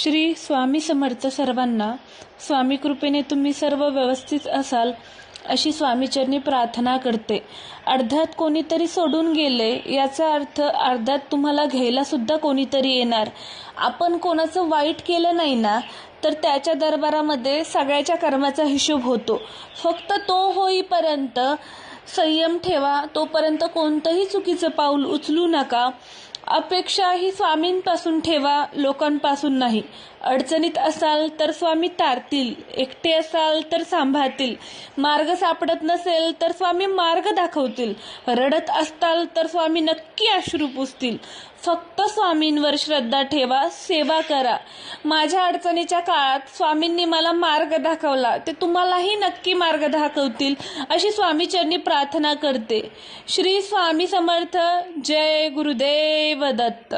श्री स्वामी समर्थ सर्वांना. स्वामी कृपेने तुम्ही सर्व व्यवस्थित असाल अशी स्वामीचरणी प्रार्थना करते. अर्ध्यात कोणीतरी सोडून गेले याचा अर्थ अर्ध्यात तुम्हाला घ्यायला सुद्धा कोणीतरी येणार. आपण कोणाचं वाईट केलं नाही ना, तर त्याच्या दरबारामध्ये सगळ्याच्या कर्माचा हिशोब होतो. फक्त तो होईपर्यंत संयम ठेवा. तोपर्यंत कोणतंही चुकीचं पाऊल उचलू नका. अपेक्षा ही स्वामींपासून ठेवा, लोकांपासून नाही. अडचणीत असाल तर स्वामी तारतील, एकटे असाल तर सांभाळतील, मार्ग सापडत नसेल तर स्वामी मार्ग दाखवतील, रडत असताल तर स्वामी नक्की अश्रू पुसतील. फक्त स्वामींवर श्रद्धा ठेवा, सेवा करा. माझ्या अडचणीच्या काळात स्वामींनी मला मार्ग दाखवला, ते तुम्हालाही नक्की मार्ग दाखवतील अशी स्वामीचरणी प्रार्थना करते. श्री स्वामी समर्थ. जय गुरुदेव दत्त.